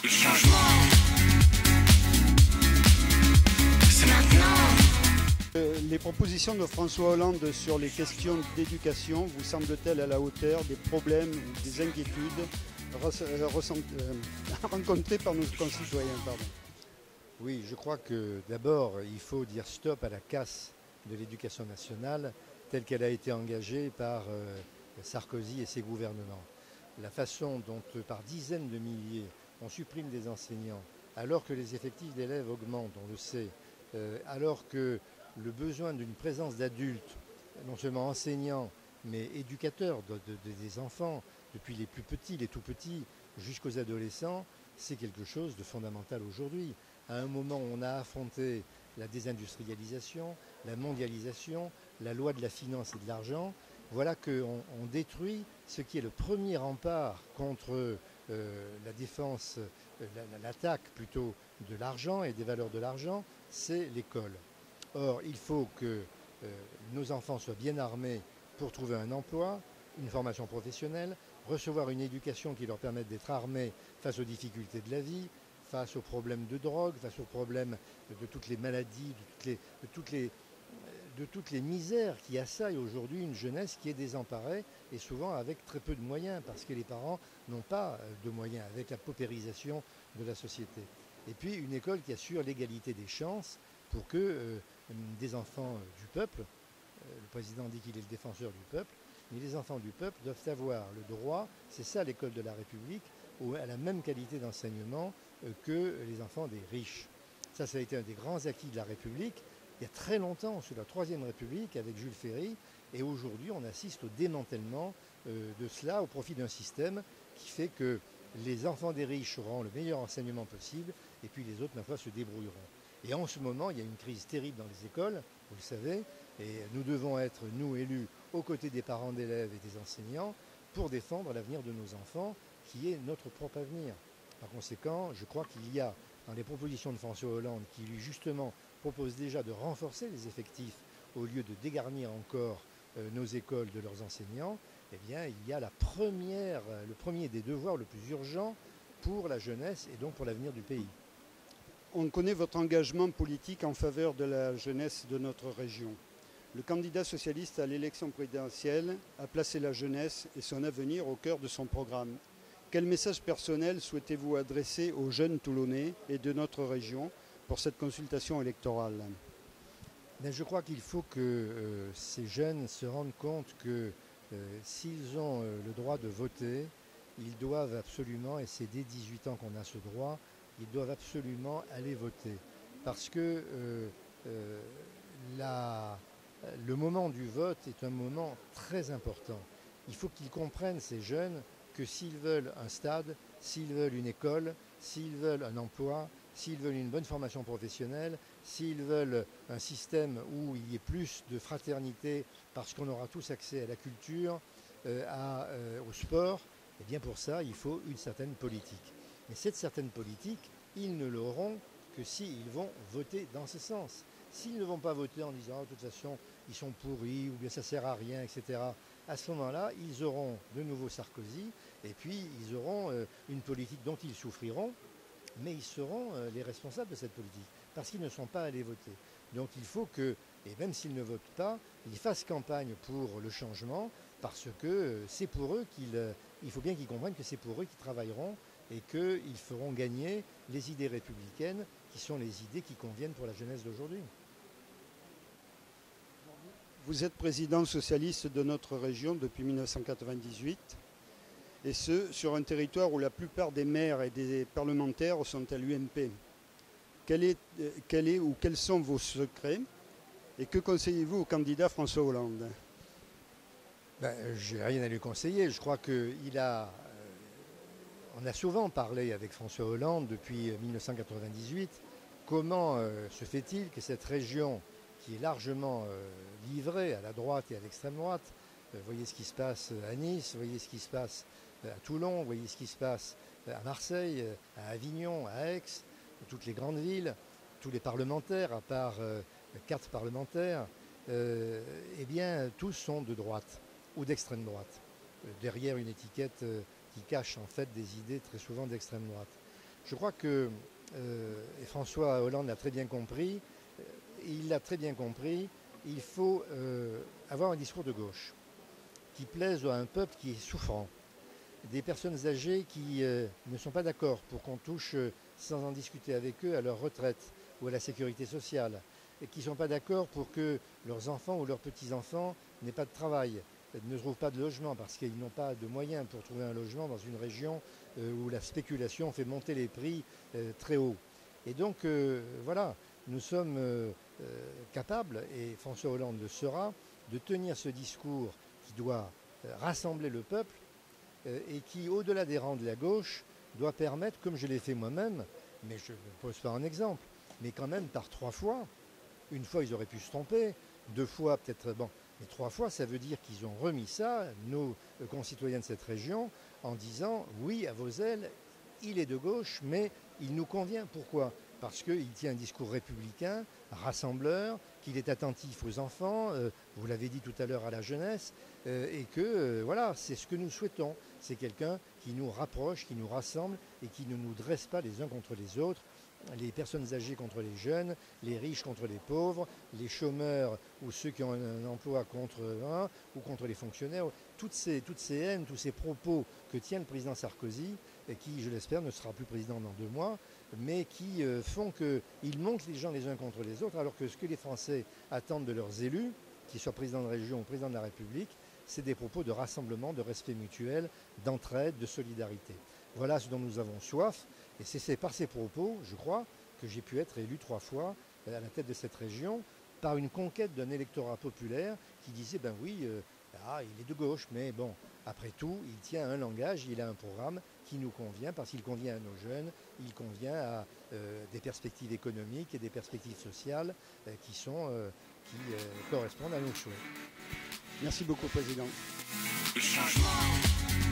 Le changement, c'est maintenant. Les propositions de François Hollande sur les questions d'éducation vous semblent-elles à la hauteur des problèmes ou des inquiétudes rencontrées par nos concitoyens, Oui, je crois que d'abord, il faut dire stop à la casse de l'éducation nationale telle qu'elle a été engagée par Sarkozy et ses gouvernements. La façon dont, par dizaines de milliers, on supprime des enseignants, alors que les effectifs d'élèves augmentent, on le sait, alors que le besoin d'une présence d'adultes, non seulement enseignants, mais éducateurs des enfants, depuis les plus petits, les tout petits, jusqu'aux adolescents, c'est quelque chose de fondamental aujourd'hui. À un moment où on a affronté la désindustrialisation, la mondialisation, la loi de la finance et de l'argent, voilà qu'on détruit ce qui est le premier rempart contre la défense, l'attaque plutôt de l'argent et des valeurs de l'argent, c'est l'école. Or, il faut que nos enfants soient bien armés pour trouver un emploi, une formation professionnelle, recevoir une éducation qui leur permette d'être armés face aux difficultés de la vie, face aux problèmes de drogue, face aux problèmes de toutes les maladies, de toutes les misères qui assaillent aujourd'hui une jeunesse qui est désemparée et souvent avec très peu de moyens parce que les parents n'ont pas de moyens avec la paupérisation de la société. Et puis une école qui assure l'égalité des chances pour que des enfants du peuple, le président dit qu'il est le défenseur du peuple, mais les enfants du peuple doivent avoir le droit, c'est ça l'école de la République, à la même qualité d'enseignement que les enfants des riches. Ça a été un des grands acquis de la République, il y a très longtemps, sous la Troisième République, avec Jules Ferry, et aujourd'hui on assiste au démantèlement de cela au profit d'un système qui fait que les enfants des riches auront le meilleur enseignement possible, et puis les autres, ma foi, se débrouilleront. Et en ce moment, il y a une crise terrible dans les écoles, vous le savez, et nous devons être, nous élus, aux côtés des parents d'élèves et des enseignants, pour défendre l'avenir de nos enfants, qui est notre propre avenir. Par conséquent, je crois qu'il y a dans les propositions de François Hollande, qui lui justement propose déjà de renforcer les effectifs au lieu de dégarnir encore nos écoles de leurs enseignants, eh bien il y a le premier des devoirs le plus urgent pour la jeunesse et donc pour l'avenir du pays. On connaît votre engagement politique en faveur de la jeunesse de notre région. Le candidat socialiste à l'élection présidentielle a placé la jeunesse et son avenir au cœur de son programme. Quel message personnel souhaitez-vous adresser aux jeunes Toulonnais et de notre région pour cette consultation électorale? Je crois qu'il faut que ces jeunes se rendent compte que s'ils ont le droit de voter, ils doivent absolument, et c'est dès 18 ans qu'on a ce droit, ils doivent absolument aller voter. Parce que le moment du vote est un moment très important. Il faut qu'ils comprennent, ces jeunes, que s'ils veulent un stade, s'ils veulent une école, s'ils veulent un emploi, s'ils veulent une bonne formation professionnelle, s'ils veulent un système où il y ait plus de fraternité parce qu'on aura tous accès à la culture, au sport, et bien pour ça, il faut une certaine politique. Mais cette certaine politique, ils ne l'auront que s'ils vont voter dans ce sens. S'ils ne vont pas voter en disant de toute façon ils sont pourris ou bien ça ne sert à rien, etc., à ce moment-là, ils auront de nouveau Sarkozy et puis ils auront une politique dont ils souffriront, mais ils seront les responsables de cette politique parce qu'ils ne sont pas allés voter. Donc il faut que, et même s'ils ne votent pas, ils fassent campagne pour le changement parce que c'est pour eux il faut bien qu'ils comprennent que c'est pour eux qu'ils travailleront et qu'ils feront gagner les idées républicaines qui sont les idées qui conviennent pour la jeunesse d'aujourd'hui. Vous êtes président socialiste de notre région depuis 1998, et ce, sur un territoire où la plupart des maires et des parlementaires sont à l'UMP. Quels sont vos secrets et que conseillez-vous au candidat François Hollande? Je n'ai rien à lui conseiller. Je crois on a souvent parlé avec François Hollande depuis 1998. Comment se fait-il que cette région qui est largement livrée à la droite et à l'extrême droite, voyez ce qui se passe à Nice, voyez ce qui se passe à Toulon, voyez ce qui se passe à Marseille, à Avignon, à Aix, toutes les grandes villes, tous les parlementaires, à part 4 parlementaires, eh bien tous sont de droite ou d'extrême droite, derrière une étiquette qui cache en fait des idées très souvent d'extrême droite. Je crois que, et François Hollande l'a très bien compris, il faut avoir un discours de gauche qui plaise à un peuple qui est souffrant. Des personnes âgées qui ne sont pas d'accord pour qu'on touche, sans en discuter avec eux, à leur retraite ou à la sécurité sociale, et qui ne sont pas d'accord pour que leurs enfants ou leurs petits-enfants n'aient pas de travail, ne trouvent pas de logement parce qu'ils n'ont pas de moyens pour trouver un logement dans une région où la spéculation fait monter les prix très haut. Et donc voilà, nous sommes capables, et François Hollande le sera, de tenir ce discours qui doit rassembler le peuple et qui, au-delà des rangs de la gauche, doit permettre, comme je l'ai fait moi-même, mais je ne pose pas un exemple, mais quand même par 3 fois. Une fois, ils auraient pu se tromper, 2 fois, peut-être, bon, mais 3 fois, ça veut dire qu'ils ont remis ça, nos concitoyens de cette région, en disant, oui, à vos ailes, il est de gauche, mais il nous convient. Pourquoi ? Parce qu'il tient un discours républicain, rassembleur, qu'il est attentif aux enfants, vous l'avez dit tout à l'heure à la jeunesse, et que voilà, c'est ce que nous souhaitons. C'est quelqu'un qui nous rapproche, qui nous rassemble et qui ne nous dresse pas les uns contre les autres, les personnes âgées contre les jeunes, les riches contre les pauvres, les chômeurs ou ceux qui ont un emploi contre un ou contre les fonctionnaires. Toutes ces haines, tous ces propos que tient le président Sarkozy, et qui, je l'espère, ne sera plus président dans 2 mois, mais qui font qu'ils montent les gens les uns contre les autres, alors que ce que les Français attendent de leurs élus, qu'ils soient président de région ou président de la République, c'est des propos de rassemblement, de respect mutuel, d'entraide, de solidarité. Voilà ce dont nous avons soif, et c'est par ces propos, je crois, que j'ai pu être élu 3 fois à la tête de cette région, par une conquête d'un électorat populaire qui disait, ben oui, il est de gauche, mais bon, après tout, il tient un langage, il a un programme qui nous convient, parce qu'il convient à nos jeunes, il convient à des perspectives économiques et des perspectives sociales qui correspondent à nos souhaits. Merci beaucoup, Président. Le changement.